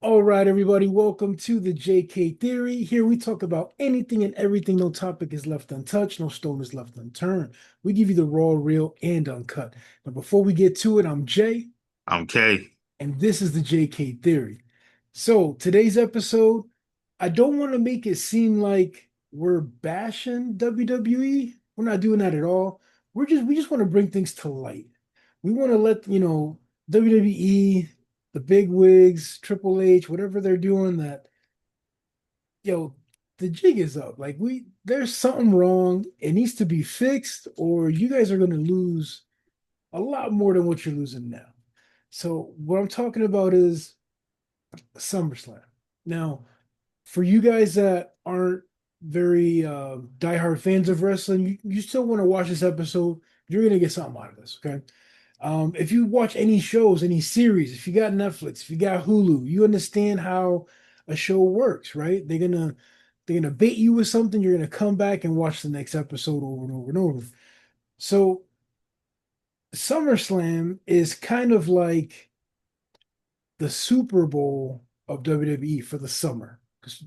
All right, everybody, welcome to the JK Theory. Here we talk about anything and everything. No topic is left untouched, no stone is left unturned. We give you the raw, real, and uncut. Now, before we get to it, I'm Jay, I'm Kay. and this is the JK Theory. So, today's episode, I don't want to make it seem like we're bashing WWE. We're not doing that at all. We just want to bring things to light. We want to let, WWE, the big wigs, Triple H, whatever they're doing, that yo, the jig is up. Like there's something wrong. It needs to be fixed, or you guys are gonna lose a lot more than what you're losing now. So what I'm talking about is SummerSlam. Now, for you guys that aren't very diehard fans of wrestling, you still want to watch this episode. You're gonna get something out of this, okay? If you watch any shows, any series, if you got Netflix, if you got Hulu, you understand how a show works, right? They're gonna bait you with something. You're gonna come back and watch the next episode over and over and over. So SummerSlam is kind of like the Super Bowl of WWE for the summer because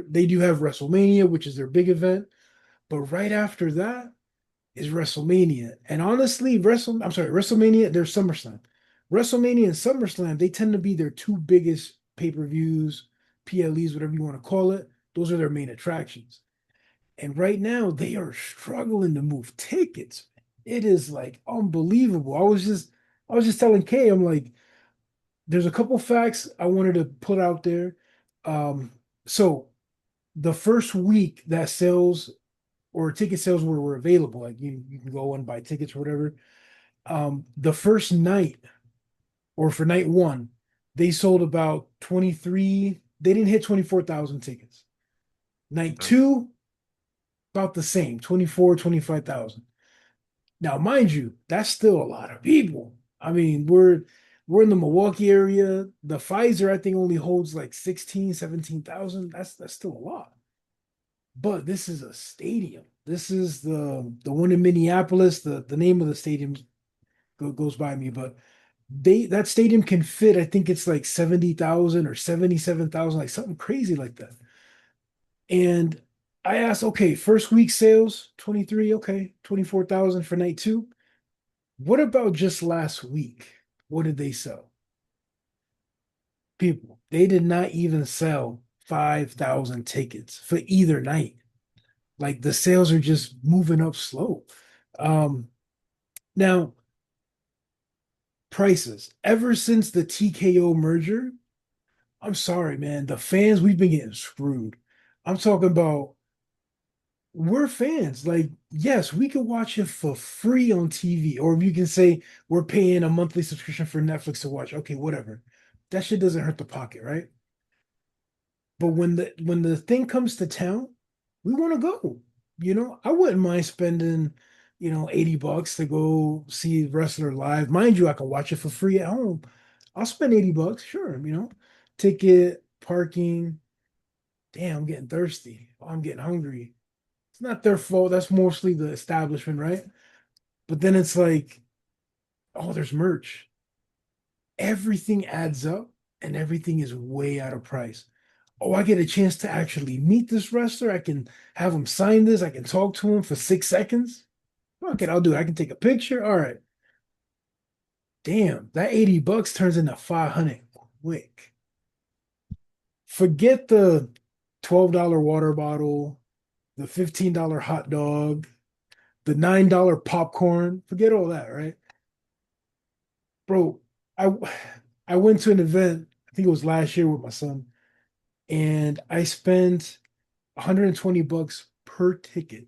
they do have WrestleMania, which is their big event, but right after that is WrestleMania. And honestly, WrestleMania, there's SummerSlam. WrestleMania and SummerSlam, they tend to be their two biggest pay-per-views, PLEs, whatever you want to call it. Those are their main attractions. And right now, they are struggling to move tickets. It is like unbelievable. I was just telling Kay, I'm like, there's a couple facts I wanted to put out there. So the first week that sales or ticket sales were available, like you can go and buy tickets or whatever. The first night or for night one, they sold about 23, they didn't hit 24,000 tickets. Night two, about the same, 24, 25,000. Now, mind you, that's still a lot of people. I mean, we're in the Milwaukee area. The Pfizer, I think, only holds like 16, 17,000. That's still a lot. But this is a stadium. This is the one in Minneapolis. The name of the stadium goes by me, but that stadium can fit, I think it's like 70,000 or 77,000, like something crazy like that. And I asked, okay, first week sales, 23, okay, 24,000 for night two. What about just last week? What did they sell? People, they did not even sell 5,000 tickets for either night. Like the sales are just moving up slow. Um, Now, prices, ever since the TKO merger, I'm sorry, man, the fans, we've been getting screwed. I'm talking about we're fans. Like, yes, we could watch it for free on TV, or you can say we're paying a monthly subscription for Netflix to watch. Okay, whatever. That shit doesn't hurt the pocket, right? But when the thing comes to town, we want to go. I wouldn't mind spending, $80 to go see a wrestler live. Mind you, I can watch it for free at home. I'll spend $80, sure. Ticket, parking. Damn, I'm getting thirsty. Oh, I'm getting hungry. It's not their fault. That's mostly the establishment, right? But then it's like, oh, there's merch. Everything adds up and everything is way out of price. Oh, I get a chance to actually meet this wrestler. I can have him sign this. I can talk to him for 6 seconds. Okay, I'll do it. I can take a picture. All right. Damn, that $80 turns into 500 quick. Forget the $12 water bottle, the $15 hot dog, the $9 popcorn. Forget all that, right? Bro, I I went to an event, I think it was last year with my son, and I spent $120 per ticket.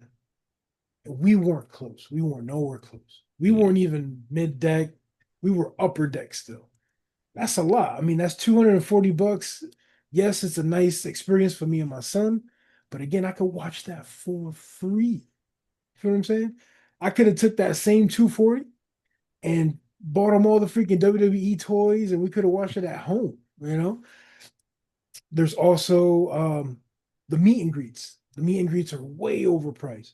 We weren't close. We weren't nowhere close. We Yeah. weren't even mid deck. We were upper deck still. That's a lot. I mean, that's $240. Yes, it's a nice experience for me and my son, but again, I could watch that for free. You know what I'm saying? I could have took that same 240 and bought them all the freaking WWE toys, and we could have watched it at home. There's also the meet and greets. The meet and greets are way overpriced.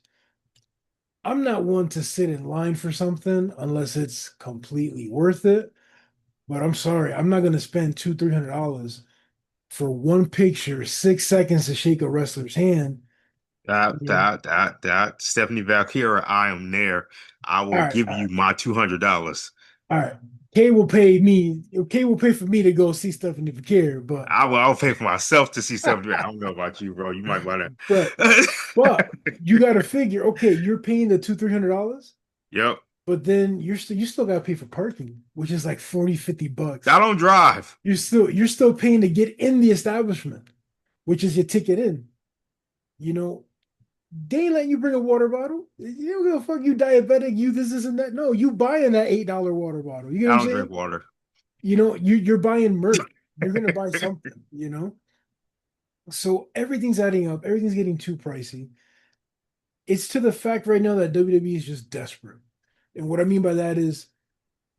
I'm not one to sit in line for something unless it's completely worth it. But I'm sorry, I'm not gonna spend $200, $300 for one picture, 6 seconds to shake a wrestler's hand. That You know, that that that Stephanie Valkyra, I am there. I all will right, give all right, you my $200. all right. Kay will pay me. Kay will pay for me to go see Stephanie Bakir, but I'll pay for myself to see Stephanie. I don't know about you, bro. You might want but to. but you got to figure. Okay, you're paying the $200, $300, Yep. but then you still got to pay for parking, which is like 40, $50. I don't drive. You're still paying to get in the establishment, which is your ticket in. You know, they ain't letting you bring a water bottle. You don't give a fuck. You diabetic. You this and that. No, you buying that $8 water bottle. You get what I I'm don't saying? drink water. You're buying merch. You're gonna buy something. So everything's adding up. Everything's getting too pricey. It's to the fact right now that WWE is just desperate. And what I mean by that is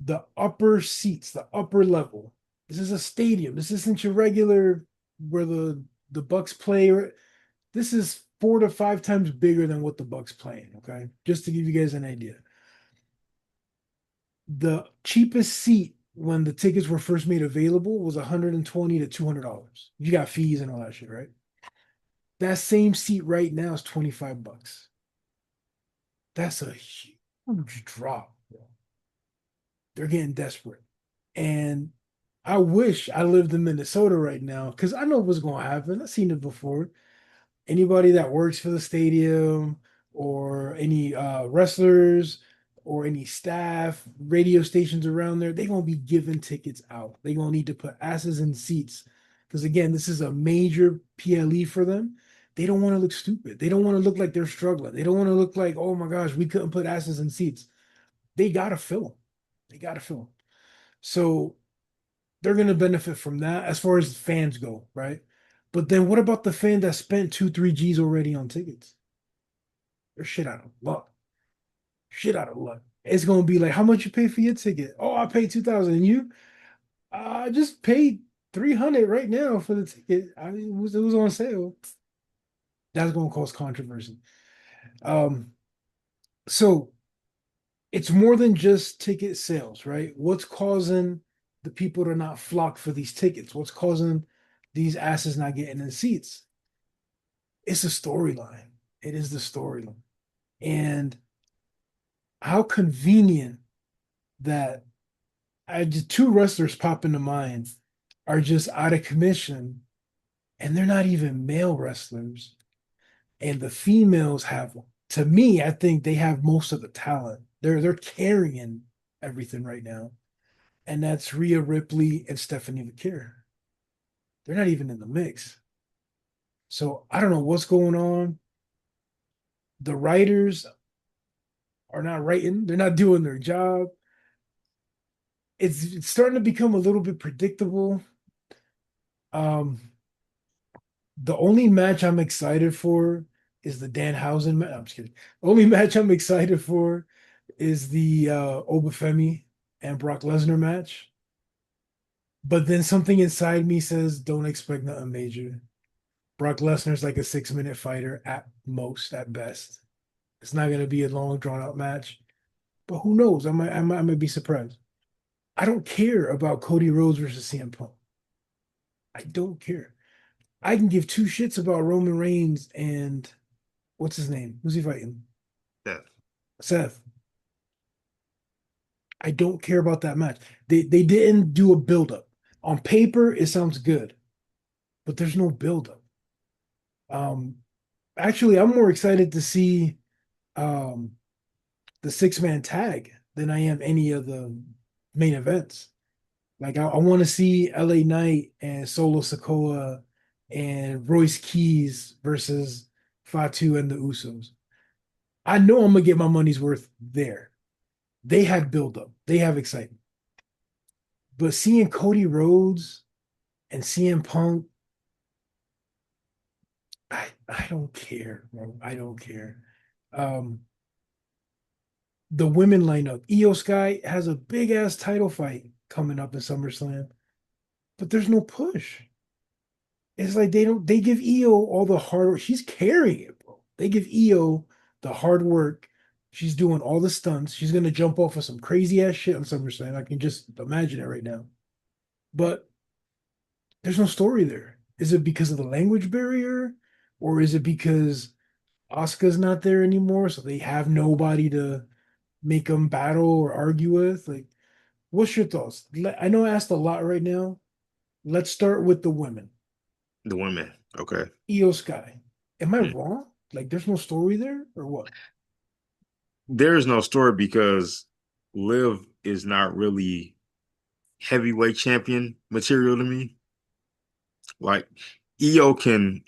the upper seats, the upper level. This is a stadium. This isn't your regular where the Bucks play. This is 4 to 5 times bigger than what the Bucks playing. Okay, just to give you guys an idea. The cheapest seat when the tickets were first made available was $120 to $200. You got fees and all that shit, right? That same seat right now is $25. That's a huge drop. They're getting desperate. And I wish I lived in Minnesota right now because I know what's going to happen. I've seen it before. Anybody that works for the stadium or any wrestlers or any staff, radio stations around there, they're going to be giving tickets out. They're going to need to put asses in seats because, again, this is a major PLE for them. They don't want to look stupid. They don't want to look like they're struggling. They don't want to look like, oh my gosh, we couldn't put asses in seats. They got to fill them. They got to fill them. So they're going to benefit from that as far as fans go, right? But then what about the fan that spent 2, 3 G's already on tickets? They're shit out of luck. Shit out of luck. It's going to be like, how much you pay for your ticket? Oh, I paid 2,000. And you? I just paid 300 right now for the ticket. I mean, it was on sale. That's going to cause controversy. Um, so it's more than just ticket sales, right? What's causing the people to not flock for these tickets? What's causing these asses not getting in seats? It's a storyline. It is the storyline. And how convenient that two wrestlers pop into mind are just out of commission and they're not even male wrestlers. And the females have, to me, I think they have most of the talent. They're carrying everything right now. And that's Rhea Ripley and Stephanie McCare. They're not even in the mix. So I don't know what's going on. The writers are not writing, they're not doing their job. It's starting to become a little bit predictable. Um, the only match I'm excited for is the Danhausen match. I'm just kidding. The only match I'm excited for is the Obafemi and Brock Lesnar match. But then something inside me says, don't expect nothing major. Brock Lesnar's like a 6 minute fighter at most, at best. It's not going to be a long, drawn out match. But who knows? I might be surprised. I don't care about Cody Rhodes versus CM Punk. I don't care. I can give two shits about Roman Reigns and what's his name? Who's he fighting? Yeah. Seth. I don't care about that match. They didn't do a build up. On paper, it sounds good, but there's no build up. Um, actually, I'm more excited to see um the 6 man tag than I am any of the main events. Like I want to see LA Knight and Solo Sikoa and Royce Keys versus Fatu and the Usos. I know I'm gonna get my money's worth there. They had build up, they have excitement. But seeing Cody Rhodes and CM Punk, I don't care, bro. I don't care. Um, the women lineup, Io Sky has a big ass title fight coming up in SummerSlam, but there's no push. It's like they give Io all the hard work. She's carrying it, bro. They give Io the hard work. She's doing all the stunts. She's gonna jump off of some crazy ass shit on SummerSlam. I can just imagine it right now. But there's no story there. Is it because of the language barrier, or is it because Asuka's not there anymore, so they have nobody to make them battle or argue with? Like, what's your thoughts? I know I asked a lot right now. Let's start with the women. The women. Okay. Io Sky. Am I Hmm. wrong? Like, there's no story there, or what? There is no story because Liv is not really heavyweight champion material to me. Like EO can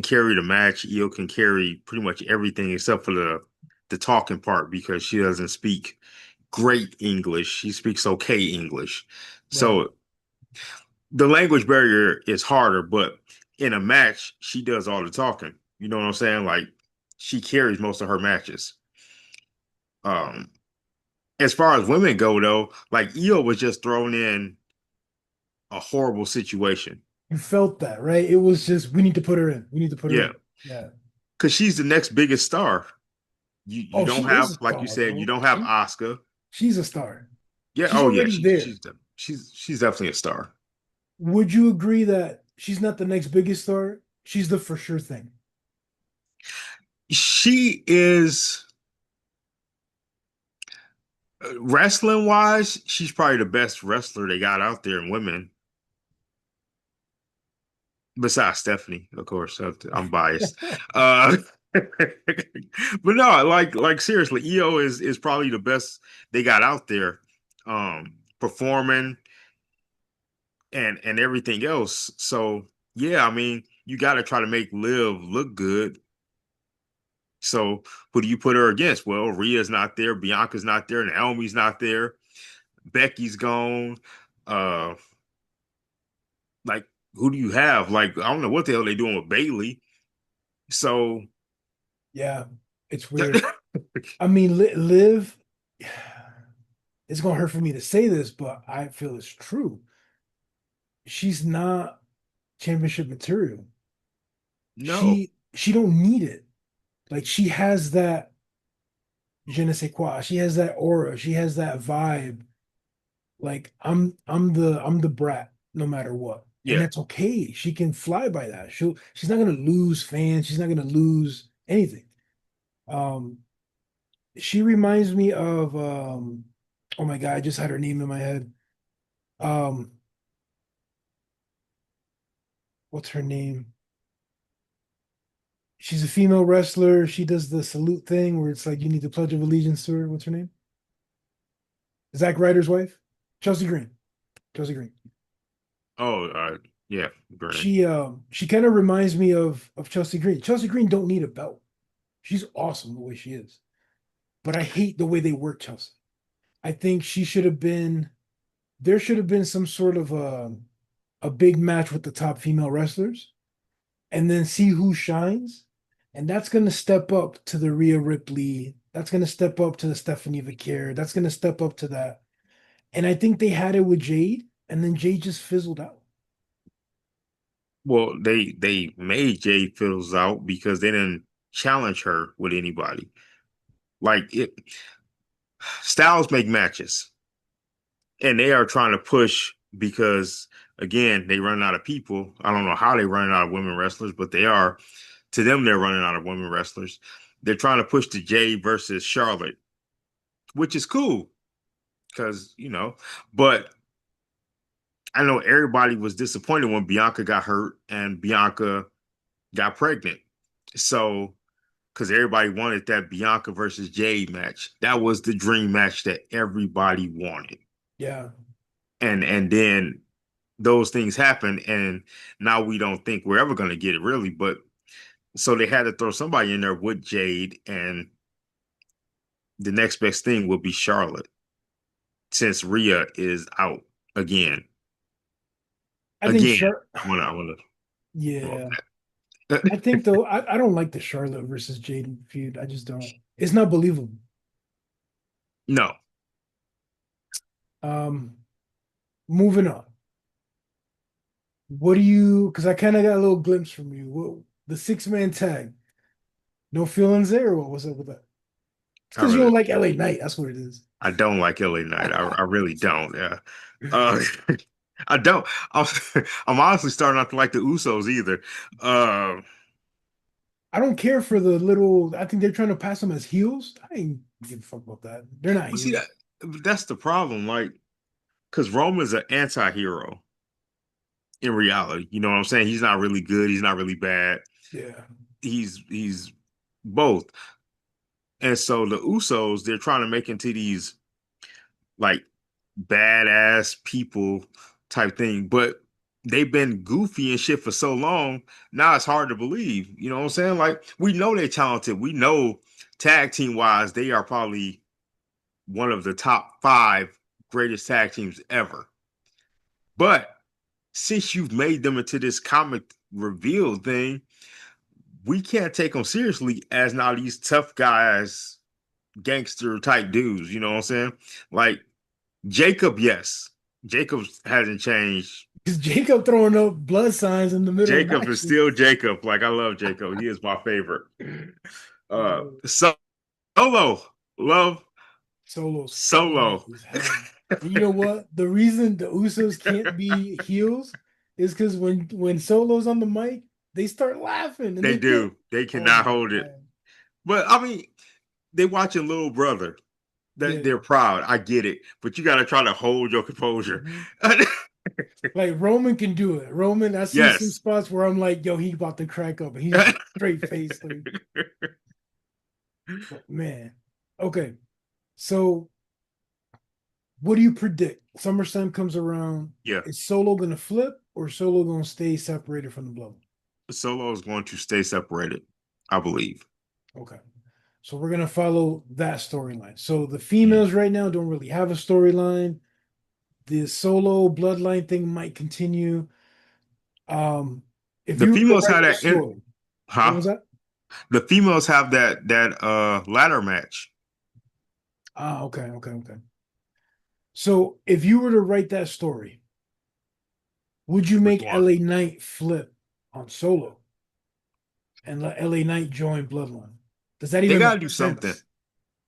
carry the match. EO can carry pretty much everything except for the talking part because she doesn't speak great English. She speaks okay English. Right. So the language barrier is harder, but in a match, she does all the talking. You know what I'm saying? Like she carries most of her matches. Um, as far as women go, though, like Io was just thrown in a horrible situation. You felt that, right? It was just we need to put her in. We need to put her Yeah, in. Yeah. because she's the next biggest star. You Oh, don't she is have, a like you star, said, you bro. don't have Asuka. She's a star. Yeah, She's oh yeah, already there. she's definitely a star. Would you agree that she's not the next biggest star? She's the for sure thing. She is wrestling wise, she's probably the best wrestler they got out there in women. Besides Stephanie, of course, I'm biased. Uh, but no, like seriously, EO is probably the best they got out there, performing and everything else. So yeah, I mean, you got to try to make Liv look good. So who do you put her against? Well, Rhea's not there, Bianca's not there, Naomi's not there, Becky's gone. Uh, like who do you have? Like I don't know what the hell they doing with Bailey. So. Yeah, it's weird. I mean, Liv, it's gonna hurt for me to say this, but I feel it's true. She's not championship material. No. She don't need it. Like she has that je ne sais quoi. She has that aura. She has that vibe. Like I'm the brat no matter what. And Yeah. that's okay. She can fly by that. She's not gonna lose fans. She's not gonna lose anything. Um, she reminds me of oh my God, I just had her name in my head. Um, what's her name? She's a female wrestler. She does the salute thing where it's like you need to pledge of allegiance to her. What's her name? Zack Ryder's wife? Chelsea Green. Chelsea Green. Oh, yeah, Gurney. She kind of reminds me of Chelsea Green. Chelsea Green don't need a belt. She's awesome the way she is. But I hate the way they work Chelsea. I think she should have been there should have been some sort of a big match with the top female wrestlers and then see who shines. And that's going to step up to the Rhea Ripley. That's going to step up to the Stephanie Vaquer. That's going to step up to that. And I think they had it with Jade, and then Jade just fizzled out. Well, they made Jade Fiddles out because they didn't challenge her with anybody. Like it, Styles make matches, and they are trying to push because again they run out of people. I don't know how they running out of women wrestlers, but they are. To them, they're running out of women wrestlers. They're trying to push the Jade versus Charlotte, which is cool because but I know everybody was disappointed when Bianca got hurt and Bianca got pregnant. So, because everybody wanted that Bianca versus Jade match, that was the dream match that everybody wanted. Yeah. And then those things happened, and now we don't think we're ever going to get it really. But so they had to throw somebody in there with Jade, and the next best thing will be Charlotte since Rhea is out again. I think Again, Char I wanna. Well, yeah. I think though, I don't like the Charlotte versus Jade feud. I just don't. It's not believable. no, Um, moving on. What do you, because I kind of got a little glimpse from you. The six-man tag. No feelings there, or what was up with that? It's I because you really don't like LA Knight. That's what it is. I don't like LA Knight. I really don't. Yeah. Uh, I don't. I'm, I'm honestly starting not to like the Usos either. Uh, I don't care for the little. I think they're trying to pass them as heels. I ain't give a fuck about that. They're not but see heels. that's the problem. Like, because Roman's an anti-hero in reality. You know what I'm saying? He's not really good. He's not really bad. Yeah. He's both. And so the Usos, they're trying to make into these like badass people type thing, but they've been goofy and shit for so long. Now it's hard to believe. You know what I'm saying? Like we know they're talented. We know tag team wise, they are probably one of the top five greatest tag teams ever. But since you've made them into this comic reveal thing, we can't take them seriously as now these tough guys, gangster type dudes. You know what I'm saying? Like Jacob, yes. Jacob hasn't changed. Because Jacob throwing up blood signs in the middle of Jacob is still matches. Jacob. Like I love Jacob. He is my favorite. Uh, Solo. Love Solo's funny Solo. as hell. And you know what? The reason the Usos can't be heels is because when Solo's on the mic, they start laughing and They they get. do. They Oh cannot my hold it. God. But I mean, they watching little brother. Yeah. They're proud. I get it. But you gotta try to hold your composure. Mhm. Like Roman can do it. Roman, I see some Yes. spots where I'm like, yo, he about to crack up, and he's just straight face. Like, but man. Okay. So what do you predict? SummerSlam comes around. Yeah. Is Solo gonna flip or Solo gonna stay separated from the blood? Solo is going to stay separated, I believe. Okay. So we're gonna follow that storyline. So the Mhm. females right now don't really have a storyline. The Solo bloodline thing might continue. Um, if The you were to females write have the that in, story, what huh? was that? The females have that ladder match. Ah, okay, okay, okay. So if you were to write that story, would you Which make one? LA Knight flip on Solo and let LA Knight join Bloodline? Does that They even gotta make do something. sense?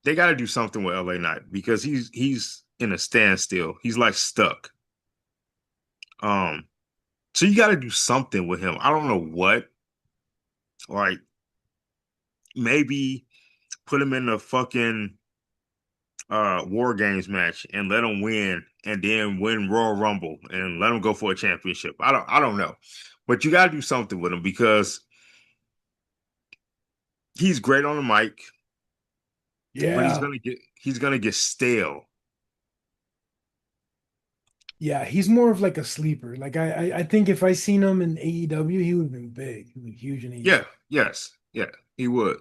They gotta do something with LA Knight because he's in a standstill. He's like stuck. Um, so you gotta do something with him. I don't know what. Like maybe put him in a fucking war games match and let him win and then win Royal Rumble and let him go for a championship. I don't know. But you gotta do something with him because he's great on the mic, but Yeah, he's gonna get stale. yeah, he's more of like a sleeper. Like I think if I seen him in AEW, he would have been big. He would be huge in Yeah, AEW. yes, yeah, he would.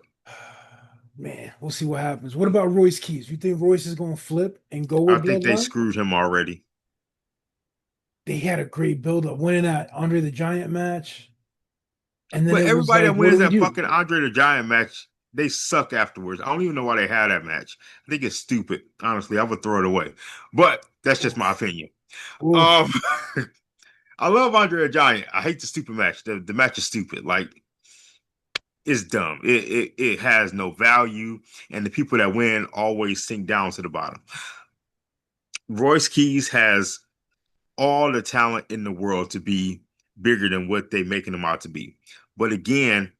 Man, we'll see what happens. What about Royce Keys? You think Royce is going to flip and go I with think they Bloodline? screwed him already. They had a great build up, winning that Andre the Giant match, and then But it was everybody like, that what do wins we that do? fucking Andre the Giant match, they suck afterwards. I don't even know why they had that match. I think it's stupid. Honestly, I would throw it away. But that's just my Oof, opinion. Um, oof. I love Andre the Giant. I hate the stupid match. The match is stupid. Like it's dumb. It has no value, and the people that win always sink down to the bottom. Royce Keys has all the talent in the world to be bigger than what they making him out to be. But again,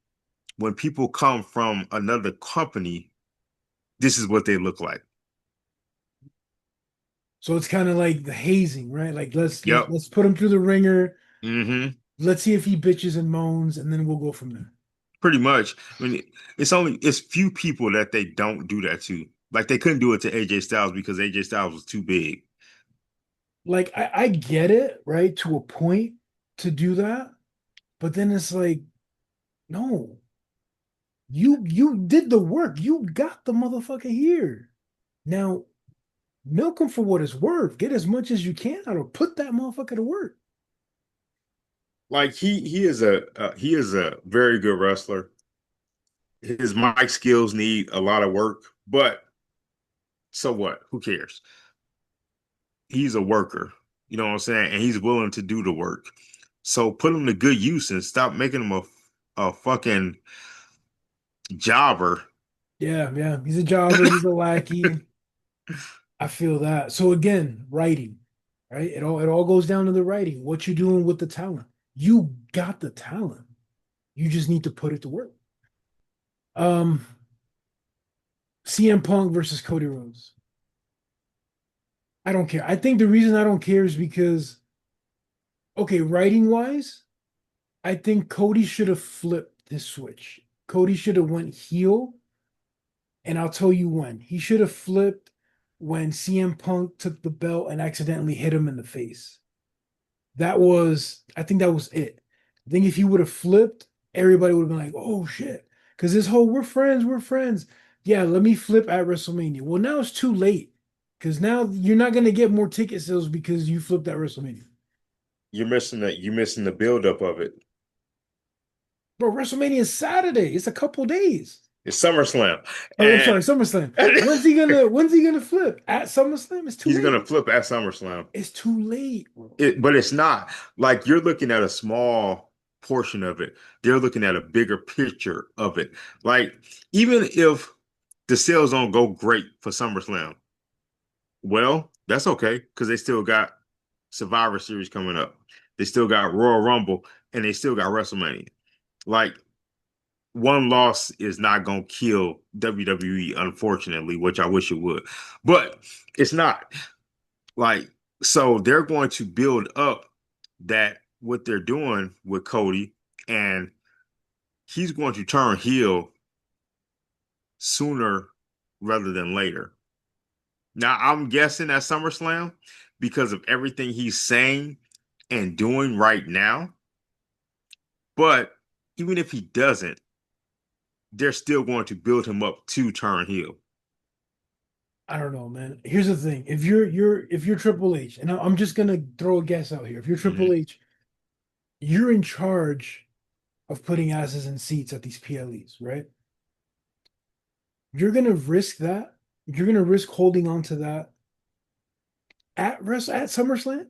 when people come from another company, this is what they look like. So it's kind of like the hazing, right? Like let's Yep. let's put him through the ringer. Hmm. Let's see if he bitches and moans, and then we'll go from there. Pretty much. I mean, it's few people that they don't do that to. Like they couldn't do it to AJ Styles because AJ Styles was too big. Like I get it, right, to a point to do that, but then it's like, no, you did the work. You got the motherfucker here. Now milk him for what it's worth. Get as much as you can out of put that motherfucker to work. Like he is a very good wrestler. His mic skills need a lot of work, but so what? Who cares? He's a worker. You know what I'm saying? And he's willing to do the work. So put him to good use and stop making him a fucking jobber. Yeah, yeah. He's a jobber, he's a lackey. I feel that. So again, writing. right? It all goes down to the writing. What you doing with the talent? You got the talent. You just need to put it to work. Um, CM Punk versus Cody Rhodes. I don't care. I think the reason I don't care is because, okay, writing wise, I think Cody should have flipped his switch. Cody should have went heel, and I'll tell you when. He should have flipped when CM Punk took the belt and accidentally hit him in the face. I think that was it. I think if he would have flipped, everybody would have been like, oh shit. Because this whole we're friends, we're friends. Yeah, let me flip at WrestleMania. Well, now it's too late. Because now you're not gonna get more ticket sales because you flipped at WrestleMania. You're missing the buildup of it. Bro, WrestleMania is Saturday. It's a couple days. It's SummerSlam. Oh, I'm And sorry, SummerSlam. When's he gonna flip? At SummerSlam? It's too he's late. gonna flip at SummerSlam. It's too late, bro. But it's not like you're looking at a small portion of it. They're looking at a bigger picture of it. Like, even if the sales don't go great for SummerSlam, well, that's okay because they still got Survivor Series coming up. They still got Royal Rumble and they still got WrestleMania. Like, one loss is not going to kill WWE, unfortunately, which I wish it would. But it's not. Like, so they're going to build up that what they're doing with Cody, and he's going to turn heel sooner rather than later. Now, I'm guessing at SummerSlam because of everything he's saying and doing right now. But even if he doesn't, they're still going to build him up to turn heel. I don't know, man. Here's the thing. If you're Triple H, and I'm just gonna throw a guess out here. If you're Mm-hmm. Triple H, you're in charge of putting asses in seats at these PLEs, right? You're gonna risk that. You're gonna risk holding on to that at SummerSlam.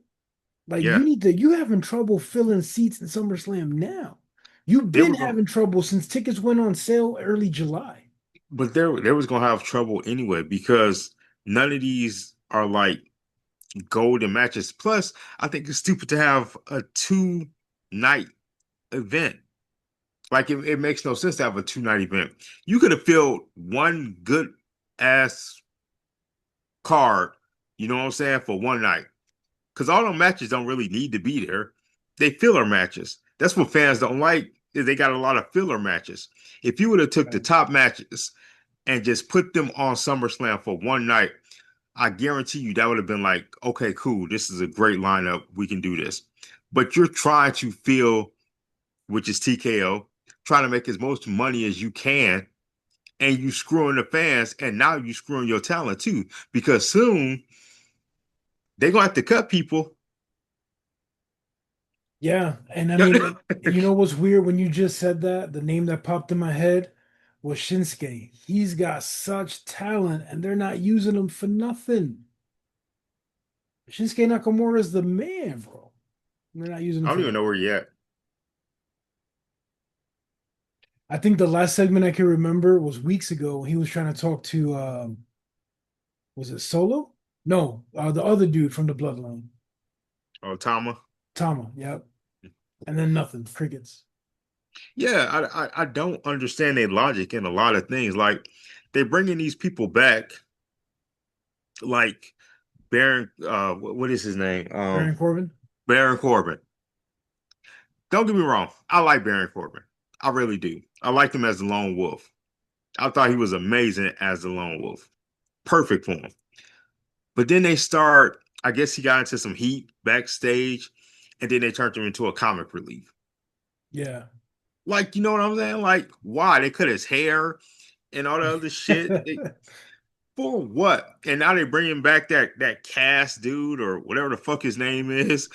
Like Yeah, you having trouble filling seats in SummerSlam now. You've they been were going, having trouble since tickets went on sale early July. but they was going to have trouble anyway because none of these are like golden matches. Plus, I think it's stupid to have a 2 night event. Like, it makes no sense to have a 2 night event. You could have filled one good ass card, you know what I'm saying, for one night. Because all those matches don't really need to be there. They filler matches. That's what fans don't like, is they got a lot of filler matches. If you would have took the top matches and just put them on SummerSlam for one night, I guarantee you that would have been like, okay, cool. This is a great lineup. We can do this. But you're trying to fill, which is TKO, trying to make as much money as you can, and you screwing the fans, and now you screwing your talent too, because soon they're gonna have to cut people. Yeah, and I mean, you know what's weird when you just said that? The name that popped in my head was Shinsuke. He's got such talent, and they're not using him for nothing. Shinsuke Nakamura is the man, bro. They're not using him I don't for even nothing. know where you at. I think the last segment I can remember was weeks ago. He was trying to talk to, was it Solo? No, the other dude from the Bloodline, Oh, Tama. Tama. Yep. And then nothing, crickets. Yeah, I don't understand their logic in a lot of things. Like, they bringing these people back, like Baron. What is his name? Baron Corbin. Baron Corbin. Don't get me wrong. I like Baron Corbin. I really do. I liked him as the Lone Wolf. I thought he was amazing as the Lone Wolf. Perfect for him. But then they start. I guess he got into some heat backstage, and then they turned him into a comic relief. Yeah. Like, you know what I'm saying? Like, why? They cut his hair and all the other shit. For what? And now they bringing back that cast dude or whatever the fuck his name is.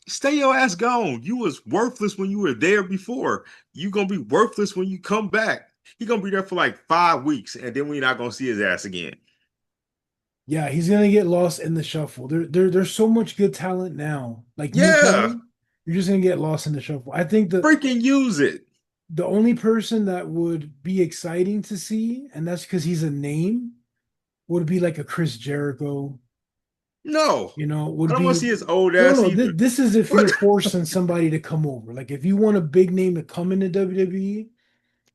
Stay your ass gone. You was worthless when you were there before. You gonna be worthless when you come back. He gonna be there for like 5 weeks, and then we're not gonna see his ass again. Yeah, he's gonna get lost in the shuffle. There's so much good talent now, like new Yeah, talent. You're just gonna get lost in the shuffle. I think freaking use it. the only person that would be exciting to see, and that's because he's a name, would be like a Chris Jericho. No, I would don't want to be see his old no, ass no. either. This is if What? you're forcing somebody to come over. Like if you want a big name to come into WWE,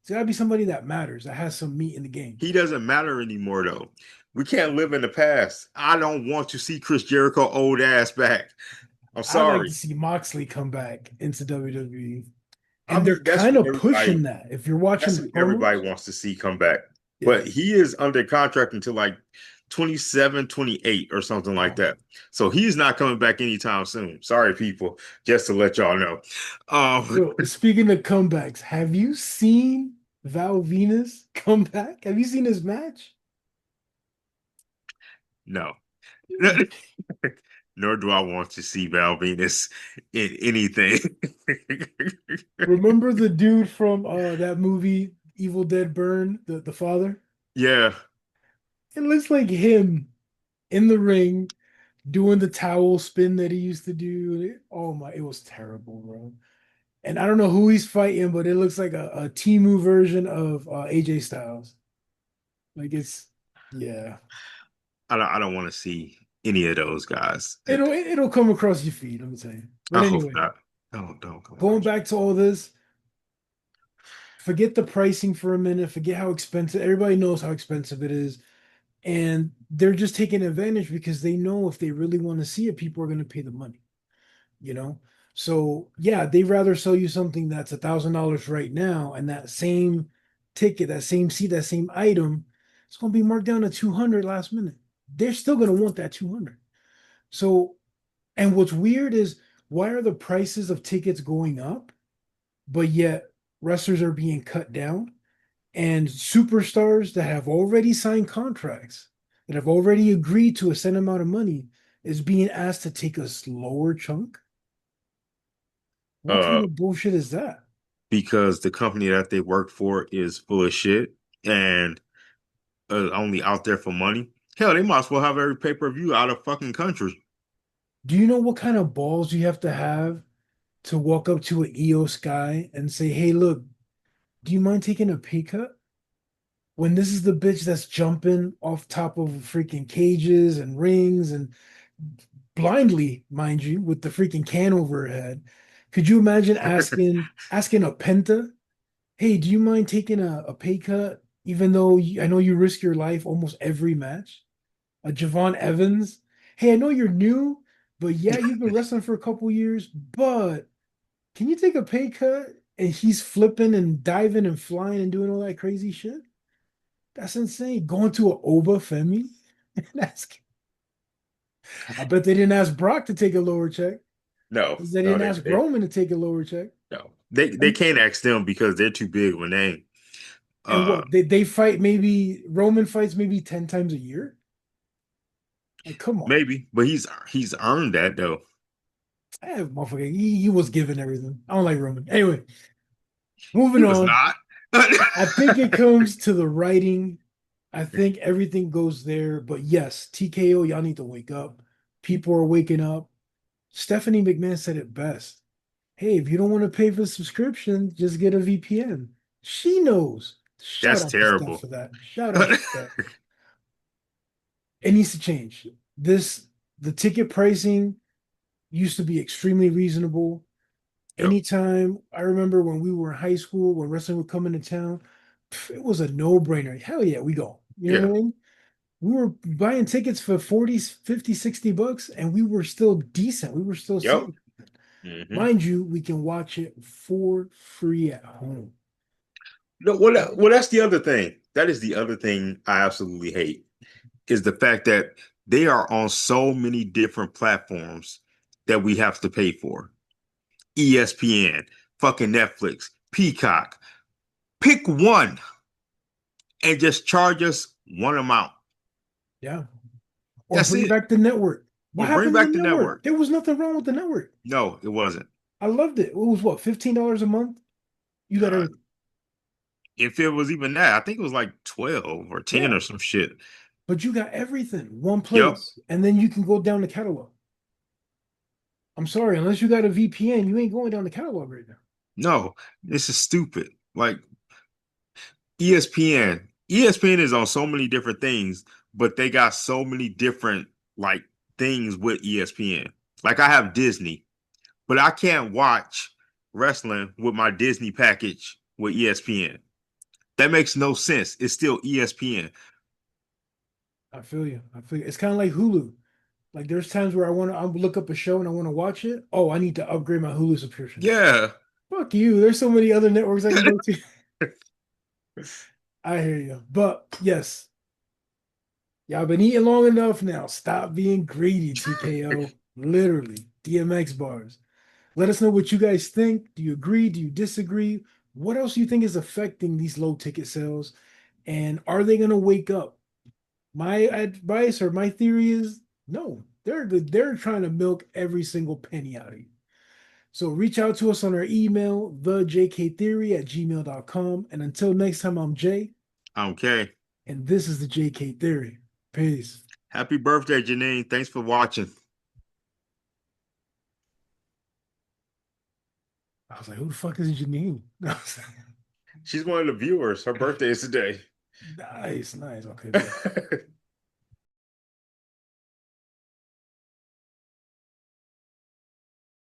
it's gotta be somebody that matters, that has some meat in the game. He doesn't matter anymore though. We can't live in the past. I don't want to see Chris Jericho old ass back. I'm I'd like to sorry. see Moxley come back into WWE. I And they're mean, kind of pushing that. If you're watching that's the what everybody promos, wants to see come back. yeah. But he is under contract until like 27, 28, or something like Wow. that. So he's not coming back anytime soon. Sorry, people, just to let y'all know. Um, Yo, speaking of comebacks, have you seen Val Venus come back? Have you seen his match? no. Nor do I want to see Val Venus in anything. Remember the dude from that movie Evil Dead Burn, the father? Yeah. It looks like him in the ring doing the towel spin that he used to do. Oh my, it was terrible, bro. And I don't know who he's fighting, but it looks like a Timu version of AJ Styles. Like it's yeah. I don't want to see any of those guys. It'll come across your feed, let me tell you. But I hope anyway, not. Don't come going across. back to all this, forget the pricing for a minute, forget how expensive everybody knows how expensive it is. And they're just taking advantage because they know if they really want to see it, people are going to pay the money, you know? So yeah, they'd rather sell you something that's $1,000 right now, and that same ticket, that same seat, that same item, it's going to be marked down to 200 last minute. They're still going to want that 200. So, and what's weird is why are the prices of tickets going up, but yet wrestlers are being cut down? And superstars that have already signed contracts, that have already agreed to a set amount of money, is being asked to take a slower chunk. What kind Uh, of bullshit is that? because the company that they work for is full of shit and only out there for money. Hell, they might as well have every pay-per-view out of fucking country. Do you know what kind of balls you have to walk up to an EOS guy and say, "Hey, look, do you mind taking a pay cut?" When this is the bitch that's jumping off top of freaking cages and rings and blindly, mind you, with the freaking can over her head. Could you imagine asking a Penta, "Hey, do you mind taking a pay cut, even though I know you risk your life almost every match?" A Javon Evans, "Hey, I know you're new, but yeah, you've been wrestling for a couple years, but can you take a pay cut?" And he's flipping and diving and flying and doing all that crazy shit. That's insane. Going to an Oba Femi and asking. I bet they didn't ask Brock to take a lower check. No, They no, didn't ask Roman to take a lower check. no. They And can't ask them because they're too big of a name. Uh, what they fight maybe Roman fights maybe 10 times a year. Like, come on. maybe, but he's earned that though. Motherfucker, he was given everything. I don't like Roman. Anyway, He moving was on. not. I think it comes to the writing. I think everything goes there. But yes, TKO, y'all need to wake up. People are waking up. Stephanie McMahon said it best. Hey, if you don't want to pay for the subscription, just get a VPN. She knows. Shout That's out to Steph terrible. for that. Shout out to Steph. It needs to change. The ticket pricing used to be extremely reasonable. Yep. Anytime I remember when we were in high school, when wrestling would come into town, it was a no-brainer. Hell yeah, we go. You know Yeah. what I mean? We were buying tickets for 40, 50, $60, and we were still decent. We were still Yep. safe. Hmm. Mind you, we can watch it for free at home. No, well, that's the other thing. That is the other thing I absolutely hate is the fact that they are on so many different platforms that we have to pay for. ESPN, fucking Netflix, Peacock. Pick one and just charge us one amount. Yeah. Or That's bring it. back the network. What Or bring happened to back the the network? network. There was nothing wrong with the network. No, it wasn't. I loved it. It was what, $15 a month? You got Uh, everything. if it was even that, I think it was like 12 or 10 Yeah. or some shit. But you got everything, one Yep. place. And then you can go down the catalog. I'm sorry, unless you got a VPN, you ain't going down the catalog right now. No, this is stupid. Like ESPN. ESPN is on so many different things, but they got so many different like things with ESPN. Like I have Disney, but I can't watch wrestling with my Disney package with ESPN. That makes no sense. It's still ESPN. I feel you. I feel you. It's kind of like Hulu. Like there's times where I look up a show and I want to watch it. Oh, I need to upgrade my Hulu subscription. Yeah. Fuck you. There's so many other networks I can go to. I hear you. But yes, y'all been eating long enough now. Stop being greedy, TKO. Literally. DMX bars. Let us know what you guys think. Do you agree? Do you disagree? What else do you think is affecting these low ticket sales? And are they going to wake up? My advice or my theory is no. They're trying to milk every single penny out of you. So reach out to us on our email, thejktheory@gmail.com. And until next time, I'm Jay, Okay. and this is the JK Theory. Peace. Happy birthday, Janine. Thanks for watching. I was like, who the fuck is Janine? She's one of the viewers. Her birthday is today. Nice, nice. Okay, bet.